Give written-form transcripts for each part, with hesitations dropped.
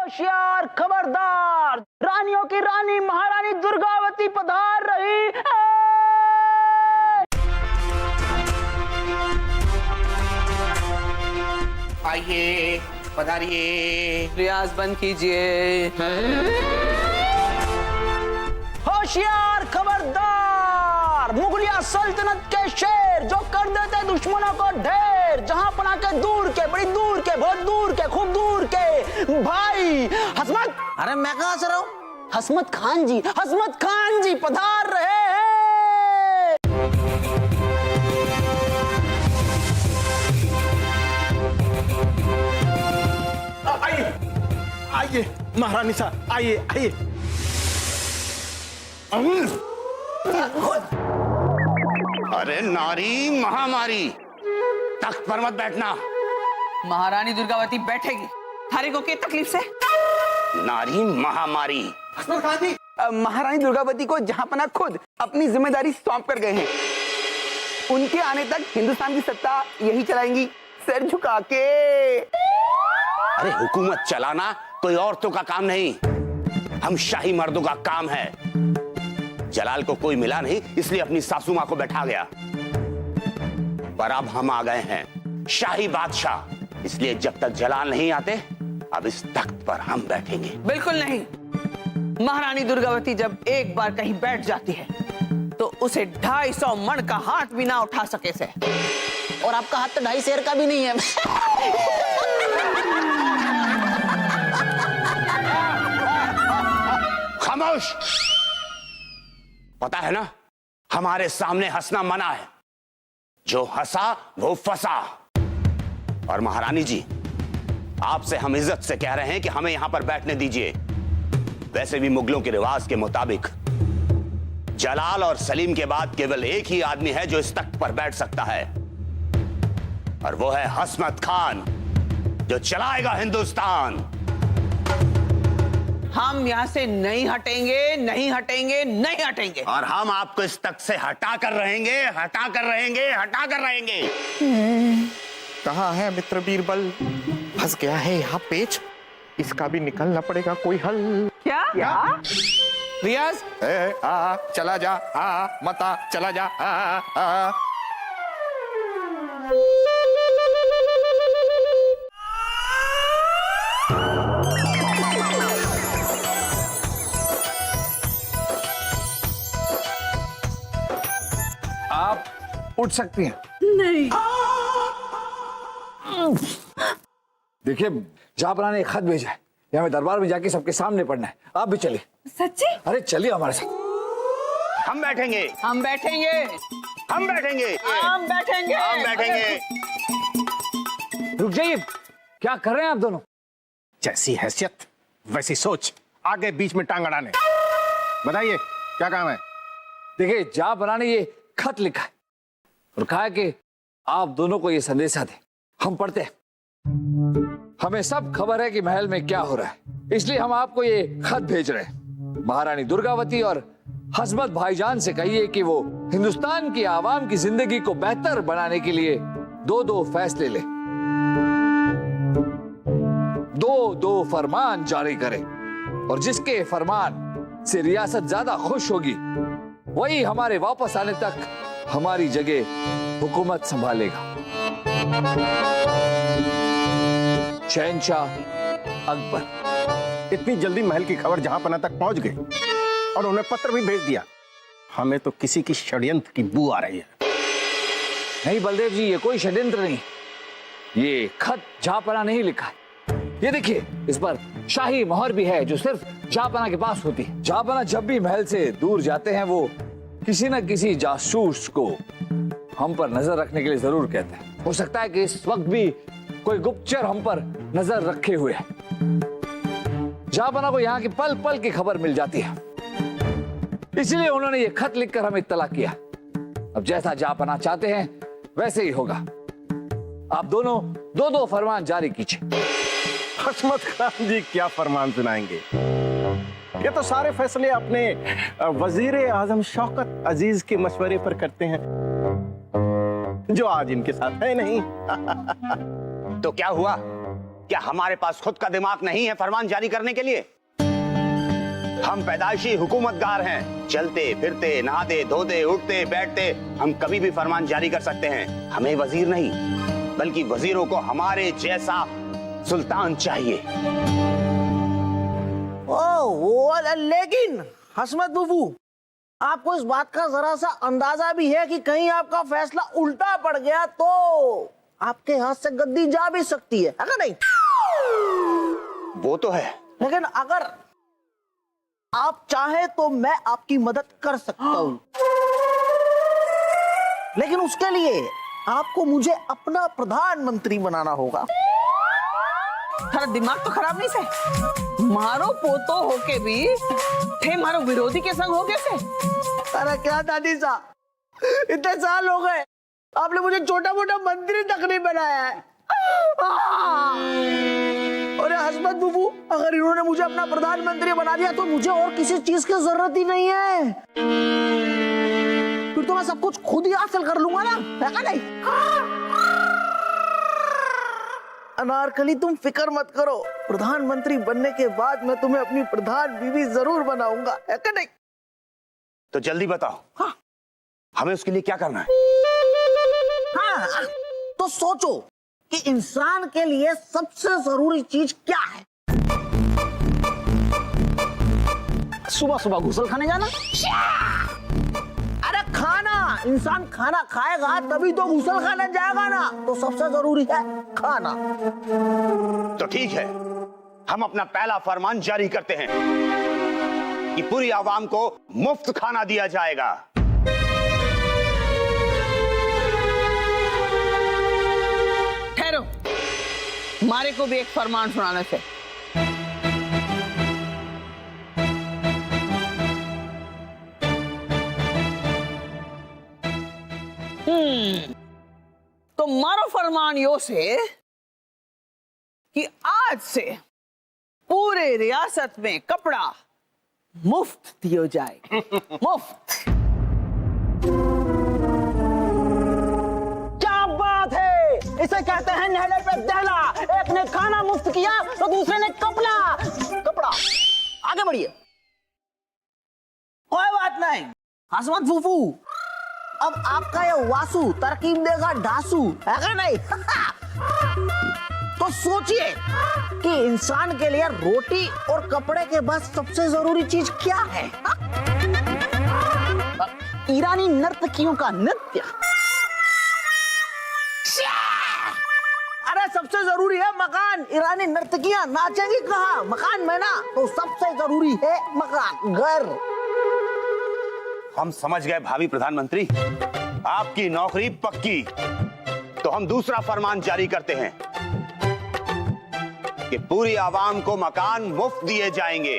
होशियार खबरदार, रानियों की रानी महारानी दुर्गावती पधार रही है। आइए, पधारिए। रियाज बंद कीजिए। होशियार खबरदार, मुगलिया सल्तनत के शेर जो कर देते दुश्मनों को ढेर, जहां पना के दूर के, बड़ी दूर के, बहुत दूर के, खूब दूर के भाई हसमत। अरे मैं कहाँ से रहा हूँ? हसमत खान जी पधार रहे हैं। आइए महारानी साहब, आइए आइए। अरे नारी महामारी, तख्त पर मत बैठना। महारानी दुर्गावती बैठेगी, थारी को क्या तकलीफ से? नारी महामारी। हसमत खान जी, महारानी दुर्गावती को जहांपना खुद अपनी जिम्मेदारी सौंप कर गए हैं। उनके आने तक हिंदुस्तान की सत्ता यही चलाएंगी, सर झुका के। अरे हुकूमत चलाना कोई औरतों का काम नहीं, हम शाही मर्दों का काम है। जलाल को कोई मिला नहीं, इसलिए अपनी सासू मां को बैठा गया। पर अब हम आ गए हैं, शाही बादशाह, इसलिए जब तक जलाल नहीं आते, अब इस तख्त पर हम बैठेंगे। बिल्कुल नहीं। महारानी दुर्गावती जब एक बार कहीं बैठ जाती है तो उसे 250 मण का हाथ भी ना उठा सके से। और आपका हाथ तो 2.5 शेर का भी नहीं है। खामोश। पता है ना, हमारे सामने हंसना मना है। जो हंसा वो फंसा। और महारानी जी, आपसे हम इज्जत से कह रहे हैं कि हमें यहां पर बैठने दीजिए। वैसे भी मुगलों के रिवाज के मुताबिक जलाल और सलीम के बाद केवल एक ही आदमी है जो इस तख्त पर बैठ सकता है, और वो है हसमत खान, जो चलाएगा हिंदुस्तान। हम यहाँ से नहीं हटेंगे, नहीं हटेंगे, नहीं हटेंगे। और हम आपको इस तख्त से हटा कर रहेंगे, हटा कर रहेंगे, हटा कर रहेंगे। कहाँ है मित्र बीरबल? फंस गया है यहाँ पेच, इसका भी निकलना पड़ेगा कोई हल। क्या? रियाज, चला जा, मता चला जा। आप उठ सकती हैं। नहीं। देखिए, जहां ने एक खत भेजा है, ये हमें दरबार में जाके सबके सामने पढ़ना है। आप भी चलिए। सच्ची? अरे चलिए हमारे साथ। हम बैठेंगे, हम बैठेंगे, हम बैठेंगे, हम बैठेंगे, हम बैठेंगे। रुक जाइए, क्या कर रहे हैं आप दोनों? जैसी हैसियत वैसी सोच, आगे बीच में टांग अड़ाने। बताइए क्या काम है? देखिए, जहां ने ये खत लिखा है और कहा है कि आप दोनों को ये संदेशा दें। हम पढ़ते हैं। हमें सब खबर है कि महल में क्या हो रहा है, इसलिए हम आपको ये खत भेज रहे हैं। महारानी दुर्गावती और हसमत भाईजान से कहिए कि वो हिंदुस्तान की आवाम की जिंदगी को बेहतर बनाने के लिए दो फैसले ले, दो फरमान जारी करें, और जिसके फरमान से रियासत ज्यादा खुश होगी वही हमारे वापस आने तक हमारी जगह हुकूमत संभालेगा। शहंशाह अकबर। इतनी जल्दी महल की खबर जहांपना तक पहुंच गई और उन्हें पत्र भी भेज दिया। हमें तो किसी की षड्यंत्र की बू आ रही है। नहीं बलदेव जी, ये कोई षड्यंत्र नहीं। ये खत जहांपना नहीं लिखा है। ये देखिए, इस पर शाही मोहर भी है जो सिर्फ जहांपना के पास होती है। जहांपना जब भी महल से दूर जाते हैं वो किसी न किसी जासूस को हम पर नजर रखने के लिए जरूर कहते हैं। हो सकता है कि इस वक्त भी कोई गुप्तचर हम पर नजर रखे हुए है। जहांपना को यहाँ की पल पल की खबर मिल जाती है, इसलिए उन्होंने ये खत लिखकर हमें इत्तला किया। अब जैसा जहांपना चाहते हैं वैसे ही होगा। आप दोनों दो फरमान जारी कीजिए। हसमत खान जी क्या फरमान सुनाएंगे? ये तो सारे फैसले अपने वजीर आजम शौकत अजीज के मशवरे पर करते हैं, जो आज इनके साथ है नहीं। तो क्या हुआ? क्या हमारे पास खुद का दिमाग नहीं है फरमान जारी करने के लिए? हम पैदाइशी हुकूमतगार हैं, चलते फिरते नहाते धोते उठते बैठते हम कभी भी फरमान जारी कर सकते हैं। हमें वजीर नहीं बल्कि वजीरों को हमारे जैसा सुल्तान चाहिए। लेकिन हसमत बुबू, आपको इस बात का जरा सा अंदाजा भी है कि कहीं आपका फैसला उल्टा पड़ गया तो आपके हाथ से गद्दी जा भी सकती है ना? नहीं, वो तो है, लेकिन अगर आप चाहे तो मैं आपकी मदद कर सकता हूं, लेकिन उसके लिए आपको मुझे अपना प्रधानमंत्री बनाना होगा। थारा दिमाग तो खराब नहीं से? मारो पोतो होके भी थे मारो विरोधी के संग हो गए से? अरे क्या दादी साहब, इतने साल हो गए, आपने मुझे छोटा मोटा मंत्री तक नहीं बनाया है। अरे हसमत बुबू, अगर इन्होंने मुझे अपना प्रधानमंत्री बना दिया तो मुझे और किसी चीज की जरूरत ही नहीं है। फिर तो मैं सब कुछ खुद ही हासिल कर लूंगा ना, है का नहीं? अनारकली, तुम फिक्र मत करो, प्रधानमंत्री बनने के बाद मैं तुम्हें अपनी प्रधान बीवी जरूर बनाऊंगा, है का नहीं? तो जल्दी बताओ। हाँ। हमें उसके लिए क्या करना है? हाँ, तो सोचो कि इंसान के लिए सबसे जरूरी चीज क्या है? सुबह सुबह घुसल खाने जाना? अरे खाना, इंसान खाना खाएगा तभी तो घुसल खाने जाएगा ना, तो सबसे जरूरी है खाना। तो ठीक है, हम अपना पहला फरमान जारी करते हैं कि पूरी आवाम को मुफ्त खाना दिया जाएगा। ठहरो, हमारे को भी एक फरमान सुनाने से। तो मारो फरमान यो से कि आज से पूरे रियासत में कपड़ा मुफ्त दियो जाए। मुफ्त। क्या बात है, इसे कहते हैं नहले पे दहला। एक ने खाना मुफ्त किया तो दूसरे ने कपड़ा। आगे बढ़िए। कोई बात नहीं हसमत फूफू, अब आपका ये वासु तरकीब देगा ढासू, है का नहीं? तो सोचिए कि इंसान के लिए रोटी और कपड़े के बाद सबसे जरूरी चीज क्या है? ईरानी नर्तकियों का नृत्य। अरे सबसे जरूरी है मकान। ईरानी नर्तकियां नाचेंगी कहाँ? मकान में ना। तो सबसे जरूरी है मकान, घर। हम समझ गए भावी प्रधानमंत्री, आपकी नौकरी पक्की। तो हम दूसरा फरमान जारी करते हैं कि पूरी आवाम को मकान मुफ्त दिए जाएंगे।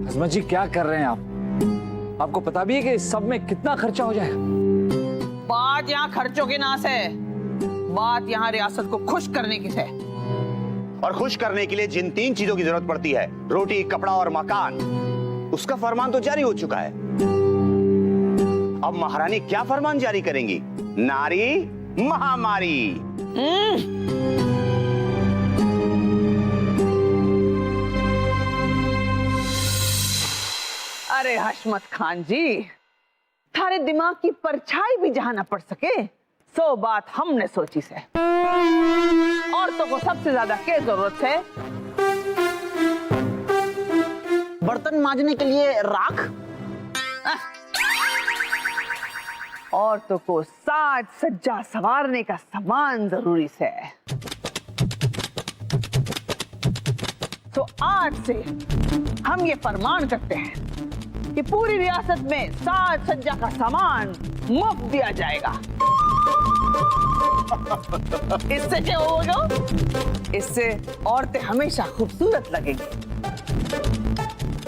हसमत जी, क्या कर रहे हैं आप? आपको पता भी है कि इस सब में कितना खर्चा हो जाएगा? बात यहाँ खर्चों की ना से, बात यहाँ रियासत को खुश करने की है। और खुश करने के लिए जिन 3 चीजों की जरूरत पड़ती है, रोटी, कपड़ा और मकान, उसका फरमान तो जारी हो चुका है। अब महारानी क्या फरमान जारी करेंगी? नारी महामारी। अरे हशमत खान जी, थारे दिमाग की परछाई भी जहां न पड़ सके, सो बात हमने सोची से। औरतों को सबसे ज्यादा क्या जरूरत है? बर्तन मांजने के लिए राख। औरतों को साज सज्जा संवारने का सामान जरूरी है। तो आज से हम ये फरमान करते हैं कि पूरी रियासत में साज सज्जा का सामान मुफ्त दिया जाएगा। इससे क्या होगा? इससे औरतें हमेशा खूबसूरत लगेंगी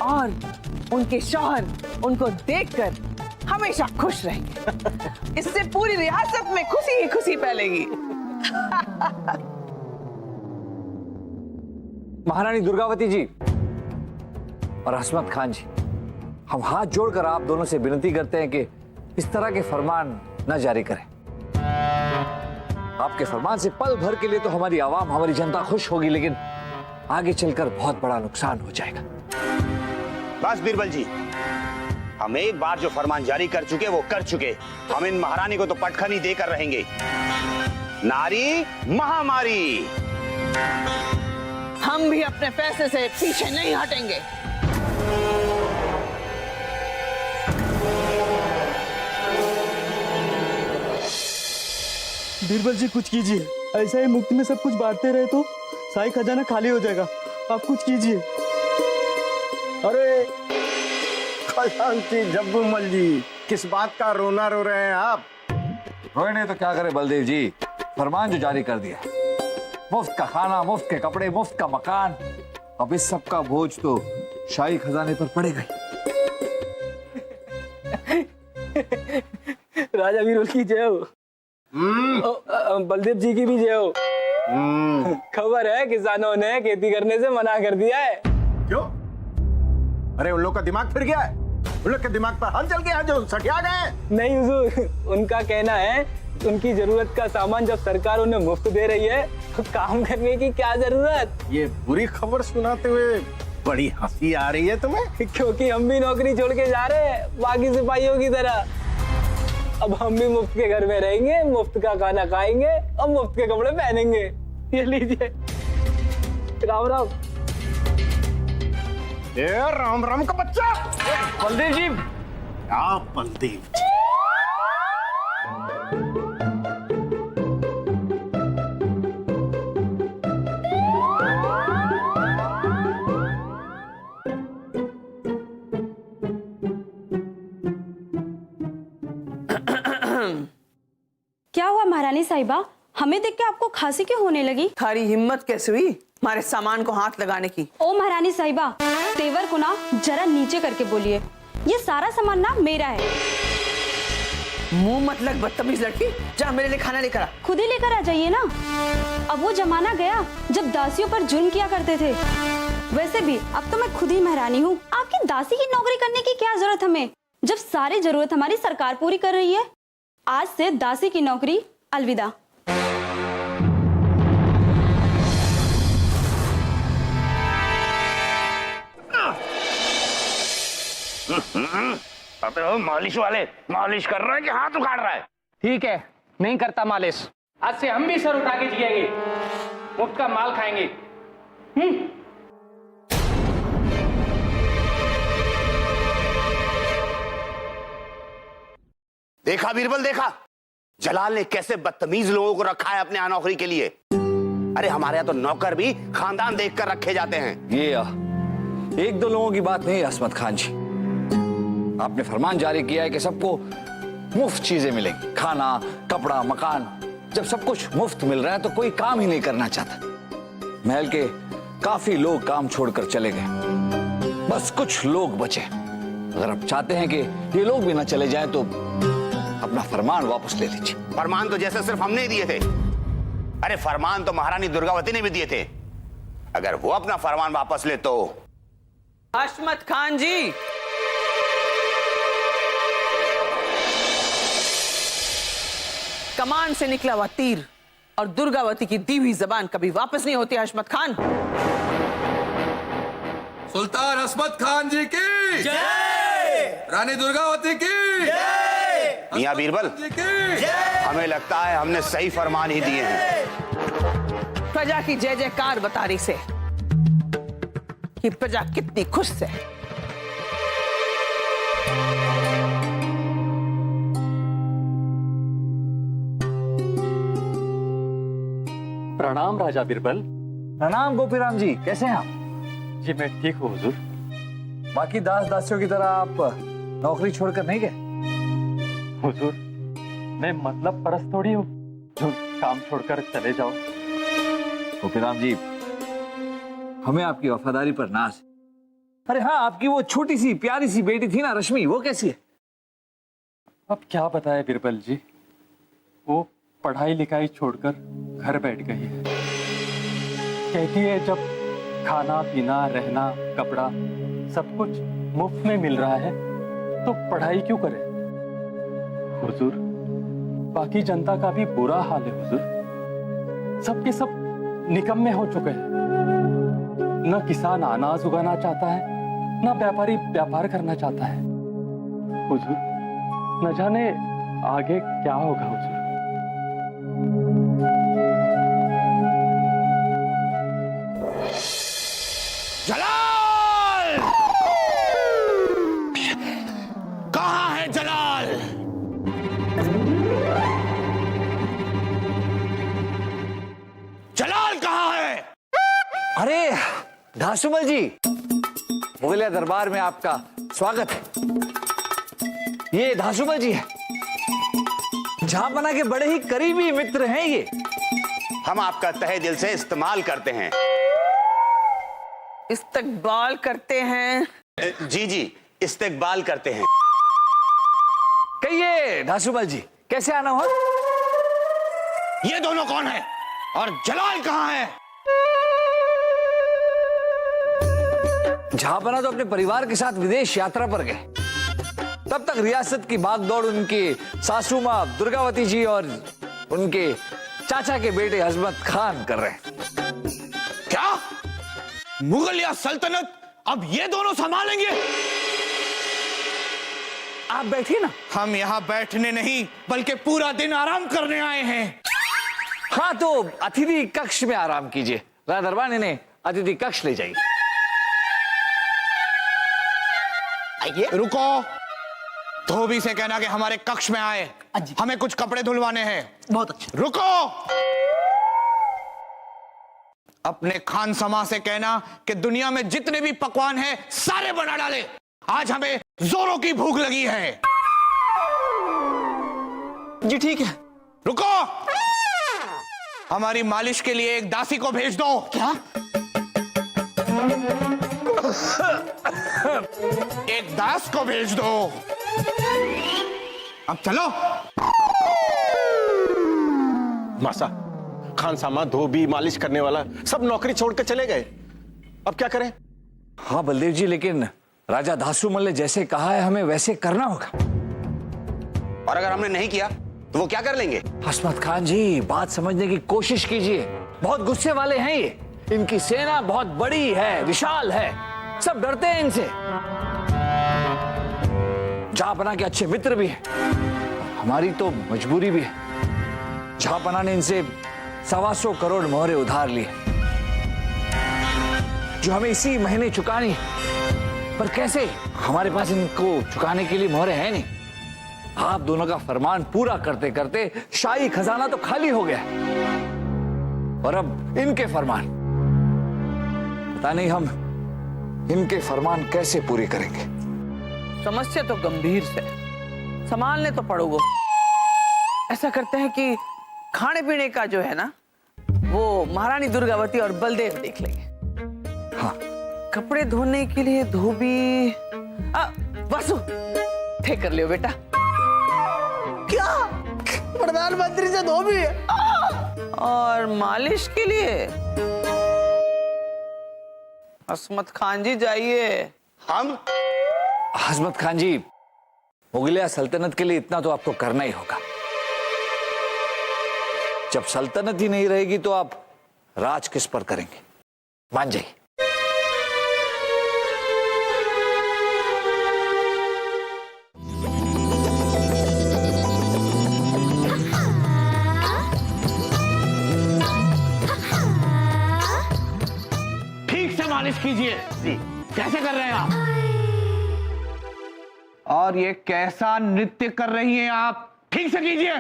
और उनके शौहर उनको देखकर हमेशा खुश रहेंगे। इससे पूरी रियासत में खुशी ही खुशी फैलेगी। महारानी दुर्गावती जी और हसमत खान जी, हम हाथ जोड़कर आप दोनों से विनती करते हैं कि इस तरह के फरमान न जारी करें। आपके फरमान से पल भर के लिए तो हमारी आवाम, हमारी जनता खुश होगी, लेकिन आगे चलकर बहुत बड़ा नुकसान हो जाएगा। बस बीरबल जी, हम एक बार जो फरमान जारी कर चुके वो कर चुके। हम इन महारानी को तो पटखनी देकर रहेंगे। नारी महामारी। हम भी अपने फैसले से पीछे नहीं हटेंगे। बीरबल जी कुछ कीजिए, ऐसा ही मुफ्त में सब कुछ बांटते रहे तो शाही खजाना खाली हो जाएगा। आप कुछ कीजिए। अरे खजांची जब्बूमल जी, किस बात का रोना रो रहे हैं आप? रोए नहीं तो क्या करे बलदेव जी, फरमान जो जारी कर दिया, मुफ्त का खाना, मुफ्त के कपड़े, मुफ्त का मकान, अब इस सब का बोझ तो शाही खजाने पर पड़ेगा ही। राजा बीरबल की जय हो। बलदेव जी की भी जय हो। खबर है किसानों ने खेती करने से मना कर दिया है। क्यों? अरे उन लोग का दिमाग फिर गया है? उन लोग के दिमाग पर हल चल गया है जो सठिया गए? नहीं हुजूर, उनका कहना है उनकी जरूरत का सामान जब सरकार उन्हें मुफ्त दे रही है तो काम करने की क्या जरूरत। ये बुरी खबर सुनाते हुए बड़ी हंसी आ रही है तुम्हें? क्योंकि हम भी नौकरी छोड़ के जा रहे हैं बाकी सिपाहियों की तरह। अब हम भी मुफ्त के घर में रहेंगे, मुफ्त का खाना खाएंगे और मुफ्त के कपड़े पहनेंगे। ये लीजिए। राम राम। ए राम राम का बच्चा। बलदेव जी। आप बलदेव जी। क्या हुआ महारानी साहिबा, हमें देख के आपको खांसी क्यों होने लगी? थारी हिम्मत कैसे हुई हमारे सामान को हाथ लगाने की? ओ महारानी साहिबा, तेवर को ना जरा नीचे करके बोलिए। ये सारा सामान ना मेरा है। मुंह मत लग बदतमीज लड़की, जा मेरे लिए खाना लेकर आ। खुद ही लेकर आ जाइए ना। अब वो जमाना गया जब दासियों पर जुल्म किया करते थे। वैसे भी अब तो मैं खुद ही महारानी हूँ। आपकी दासी की नौकरी करने की क्या जरूरत हमें, जब सारी जरूरत हमारी सरकार पूरी कर रही है। आज से दासी की नौकरी अलविदा। अबे ओ मालिश वाले, मालिश कर रहा है कि हाथ उखाड़ रहा है? ठीक है, नहीं करता मालिश। आज से हम भी सर उठा के जिएंगे, मुफ्त का माल खाएंगे। देखा बीरबल, देखा जलाल ने कैसे बदतमीज लोगों को रखा है अपने यहाँ नौकरी के लिए। अरे हमारे यहाँ तो नौकर भी खानदान देखकर रखे जाते हैं। ये एक दो लोगों की बात नहीं असमत खान जी, आपने फरमान जारी किया है कि सबको मुफ्त चीजें मिलेंगी, खाना, कपड़ा, मकान। जब सब कुछ मुफ्त मिल रहा है तो कोई काम ही नहीं करना चाहता। महल के काफी लोग काम छोड़कर चले गए, बस कुछ लोग बचे। अगर आप चाहते हैं कि ये लोग भी ना चले जाएं तो अपना फरमान वापस ले लीजिए। फरमान तो जैसे सिर्फ हमने दिए थे। अरे फरमान तो महारानी दुर्गावती ने भी दिए थे। अगर वो अपना फरमान वापस ले तो। हशमत खान जी, कमान से निकला हुआ तीर और दुर्गावती की दी हुई जबान कभी वापस नहीं होती। हशमत खान। सुल्तान हशमत खान जी की जय, रानी दुर्गावती की जय, मियां बीरबल, हमें लगता है हमने सही फरमान ही दिए हैं। प्रजा की जय जयकार बता रही से कि प्रजा कितनी खुश है। प्रणाम राजा बीरबल। प्रणाम गोपीराम जी, कैसे हैं आप? जी मैं ठीक हूँ हुजूर। बाकी दास दासियों की तरह आप नौकरी छोड़कर नहीं गए? हुजूर, मैं मतलब परस्त थोड़ी हूँ जो काम छोड़कर चले जाओ। गोपीराम जी, हमें आपकी वफादारी पर नाज है। अरे हाँ, आपकी वो छोटी सी प्यारी सी बेटी थी ना रश्मि, वो कैसी है? अब क्या बताए बीरबल जी, वो पढ़ाई लिखाई छोड़कर घर बैठ गई है। कहती है जब खाना पीना रहना कपड़ा सब कुछ मुफ्त में मिल रहा है तो पढ़ाई क्यों करे। हुजूर, बाकी जनता का भी बुरा हाल है हुजूर। सबके सब निकम्मे हो चुके हैं। न किसान अनाज उगाना चाहता है, न व्यापारी व्यापार करना चाहता है। हुजूर, न जाने आगे क्या होगा हुजूर। जलाल! कहां है जलाल? जलाल कहां है? अरे धासुमल जी, मुगलिया दरबार में आपका स्वागत है। ये धासुमल जी है, जहांपना के बड़े ही करीबी मित्र हैं ये। हम आपका तहे दिल से इस्तेमाल करते हैं। इस्तकबाल करते हैं। जी जी, इस्तेकबाल करते हैं। कहिए धासुमल जी, कैसे आना हुआ? ये दोनों कौन है और जलाल कहां है? जहांपना तो अपने परिवार के साथ विदेश यात्रा पर गए। तब तक रियासत की भागदौड़ उनके सासू मां दुर्गावती जी और उनके चाचा के बेटे हजमत खान कर रहे हैं। क्या मुगलिया सल्तनत अब ये दोनों संभालेंगे? आप बैठिए ना। हम यहाँ बैठने नहीं बल्कि पूरा दिन आराम करने आए हैं। हाँ, तो अतिथि कक्ष में आराम कीजिए। दरबार इन्हें अतिथि कक्ष ले जाइए। आइए। रुको, धोबी से कहना कि हमारे कक्ष में आए, हमें कुछ कपड़े धुलवाने हैं। बहुत अच्छा। रुको, अपने खान समा से कहना कि दुनिया में जितने भी पकवान हैं सारे बना डाले। आज हमें जोरों की भूख लगी है। जी ठीक है। रुको, हमारी मालिश के लिए एक दासी को भेज दो। क्या? एक दास को भेज दो। अब चलो। मासा, खान सामा, धोबी, मालिश करने वाला सब नौकरी छोड़कर चले गए। अब क्या करें? हाँ बलदेव जी, लेकिन राजा धासुमल ने जैसे कहा है हमें वैसे करना होगा। और अगर हमने नहीं किया तो वो क्या कर लेंगे? हसमत खान जी, बात समझने की कोशिश कीजिए। बहुत गुस्से वाले हैं ये। इनकी सेना बहुत बड़ी है, विशाल है, सब डरते हैं इनसे। जहांपना के अच्छे मित्र भी हैं, हमारी तो मजबूरी भी है। जहांपना ने इनसे 125 करोड़ मोहरे उधार लिए, जो हमें इसी महीने चुकानी है। पर कैसे? हमारे पास इनको चुकाने के लिए मोहरे हैं नहीं। आप दोनों का फरमान पूरा करते करते शाही खजाना तो खाली हो गया, और अब इनके फरमान, पता नहीं हम इनके फरमान कैसे पूरी करेंगे। समस्या तो गंभीर से, संभालने तो पड़ोगे। ऐसा करते हैं कि खाने पीने का जो है ना, वो महारानी दुर्गावती और बलदेव देख लेंगे। हाँ, कपड़े धोने के लिए धोबी वासु ठीक कर लियो बेटा। क्या? प्रधानमंत्री से धोबी है? और मालिश के लिए हसमत खान जी जाइए। हम? हसमत खान जी, मुगलिया सल्तनत के लिए इतना तो आपको करना ही होगा। जब सल्तनत ही नहीं रहेगी तो आप राज किस पर करेंगे? मान जाइए। ठीक से मालिश कीजिए। कैसे कर रहे हैं आप? और ये कैसा नृत्य कर रही हैं आप? ठीक से कीजिए।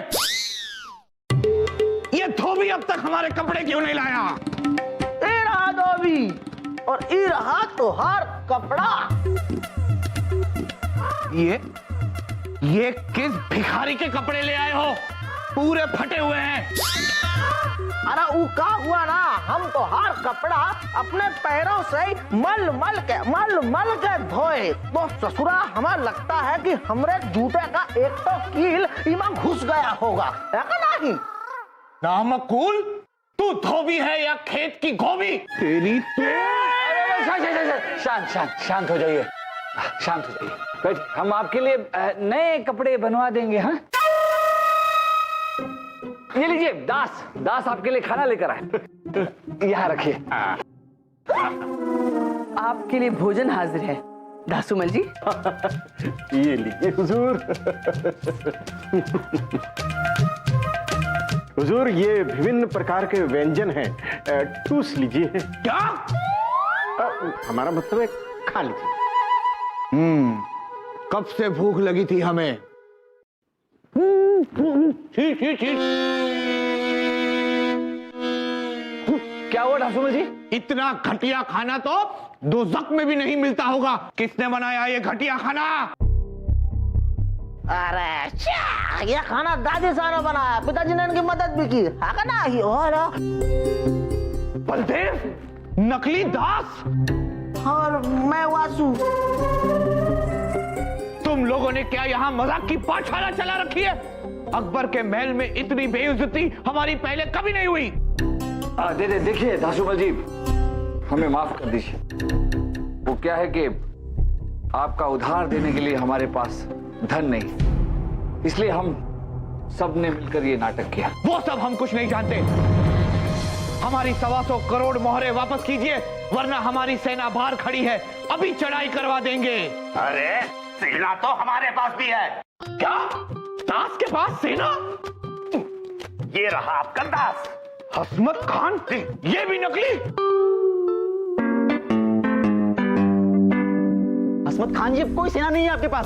ये धोबी अब तक हमारे कपड़े क्यों नहीं लाया? ए रहा धोबी और ई रहा तोहार कपड़ा। ये किस भिखारी के कपड़े ले आए हो? पूरे फटे हुए हैं। अरे ऊ का हुआ ना, हम तोहार कपड़ा अपने पैरों से मल मल के धोए तो ससुरा हमें लगता है कि हमरे जूते का एक तो कील इमा घुस गया होगा, है का नहीं? नामकूल, तू धोबी है या खेत की गोभी? तेरी शांत हो जाइए, शांत हो जाइए। बैठ, हम आपके लिए नए कपड़े बनवा देंगे। हाँ ये लीजिए, दास दास आपके लिए खाना लेकर आए। यहाँ रखिए। आपके लिए भोजन हाजिर है दासूमल जी। ये लीजिए हुजूर। हुजूर, ये विभिन्न प्रकार के व्यंजन हैं, ठूस लीजिए। क्या? हमारा मतलब है खा लीजिए। कब से भूख लगी थी हमें। छी छी छी। क्या हुआ दासूमल जी? इतना घटिया खाना तो दोज़ख में भी नहीं मिलता होगा। किसने बनाया ये घटिया खाना? अरे ये खाना दादी साहब ने बनाया, पिताजी ने इनकी मदद भी की। हाँ ना ही और बलदेव, नकली दास और मैं वासु। तुम लोगों ने क्या यहाँ मजाक की पाठशाला चला रखी है? अकबर के महल में इतनी बेइज्जती हमारी पहले कभी नहीं हुई। देखिए दासूमल जी, हमें माफ कर दीजिए। वो क्या है कि आपका उधार देने के लिए हमारे पास धन नहीं, इसलिए हम सब ने मिलकर ये नाटक किया। वो सब हम कुछ नहीं जानते। हमारी 125 करोड़ मोहरे वापस कीजिए, वरना हमारी सेना बाहर खड़ी है, अभी चढ़ाई करवा देंगे। अरे सेना तो हमारे पास भी है। क्या? दास के पास सेना? ये रहा आपका दास हस्मत खान। ये भी नकली? हस्मत खान जी, कोई सेना नहीं है आपके पास।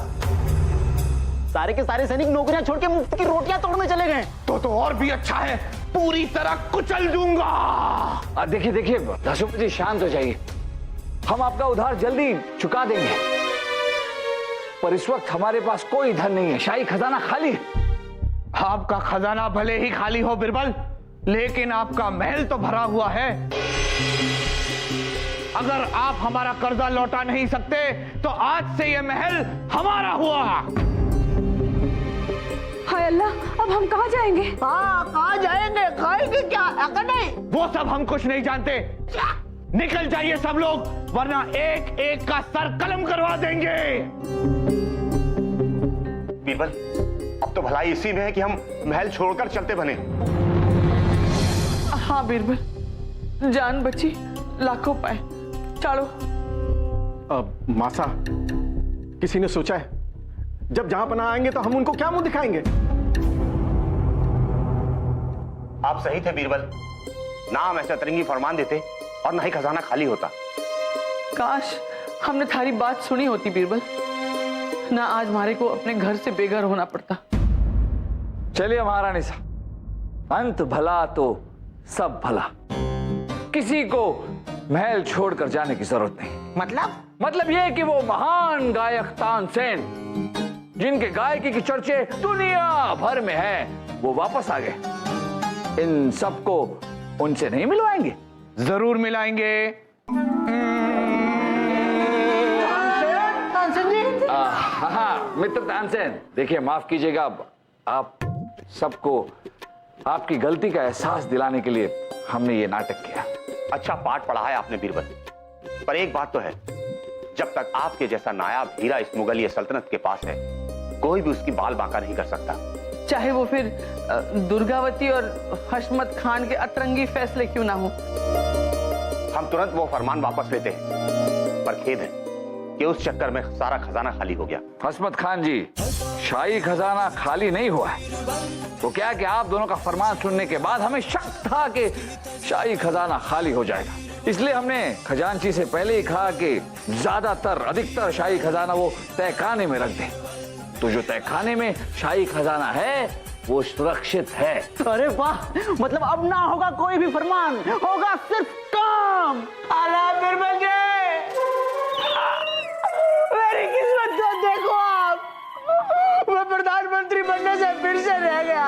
सारे के सारे सैनिक नौकरियां छोड़ के मुफ्त की रोटियां तोड़ने चले गए। तो और भी अच्छा है, पूरी तरह कुचल दूंगा। देखिए दासूमल जी, शांत हो जाइए। हम आपका उधार जल्दी चुका देंगे, पर इस वक्त हमारे पास कोई धन नहीं है। शाही खजाना खाली है। आपका खजाना भले ही खाली हो बिरबल, लेकिन आपका महल तो भरा हुआ है। अगर आप हमारा कर्जा लौटा नहीं सकते तो आज से यह महल हमारा हुआ। हाय अल्लाह, अब हम कहाँ जाएंगे? हाँ, कहाँ जाएंगे? खाएंगे क्या? अगर नहीं वो सब हम कुछ नहीं जानते। निकल जाइए सब लोग, वरना एक एक का सर कलम करवा देंगे। बीरबल, अब तो भलाई इसी में है कि हम महल छोड़कर चलते बने। हाँ बीरबल, जान बची लाखों पाए। चलो। अब मासा, किसी ने सोचा है जब जहां पना आएंगे तो हम उनको क्या मुंह दिखाएंगे? आप सही थे बीरबल, ना हम ऐसा तरंगी फरमान देते और ना ही खजाना खाली होता। काश हमने थारी बात सुनी होती बीरबल, ना आज हमारे को अपने घर से बेघर होना पड़ता। चलिए महारानी साहब, अंत भला तो सब भला। किसी को महल छोड़कर जाने की जरूरत नहीं। मतलब यह कि वो महान गायक तानसेन, जिनके गायकी की चर्चे दुनिया भर में है, वो वापस आ गए। इन सबको उनसे नहीं मिलवाएंगे? जरूर मिलाएंगे। हाँ मित्र तानसेन, देखिए माफ कीजिएगा, आप सबको आपकी गलती का एहसास दिलाने के लिए हमने ये नाटक किया। अच्छा पाठ पढ़ा है आपने बीरबल, पर एक बात तो है, जब तक आपके जैसा नायाब हीरा इस मुगलिया सल्तनत के पास है, कोई भी उसकी बाल बांका नहीं कर सकता। चाहे वो फिर दुर्गावती और हशमत खान के अतरंगी फैसले क्यों ना हो। हम तुरंत वो फरमान वापस लेते हैं, पर खेद है कि उस चक्कर में सारा खजाना खाली हो गया। हशमत खान जी, शाही खजाना खाली नहीं हुआ है। तो क्या कि आप दोनों का फरमान सुनने के बाद हमें शक था कि शाही खजाना खाली हो जाएगा, इसलिए हमने खजांची से पहले ही कहा कि ज्यादातर अधिकतर शाही खजाना वो तहखाने में रख दे। तो जो तहखाने में शाही खजाना है वो सुरक्षित है। अरे वाह, मतलब अब ना होगा कोई भी फरमान, होगा सिर्फ काम। अल्लाह बिरबल जी, मेरी किस्मत को देखो आप, मैं प्रधानमंत्री बनने से फिर से रह गया।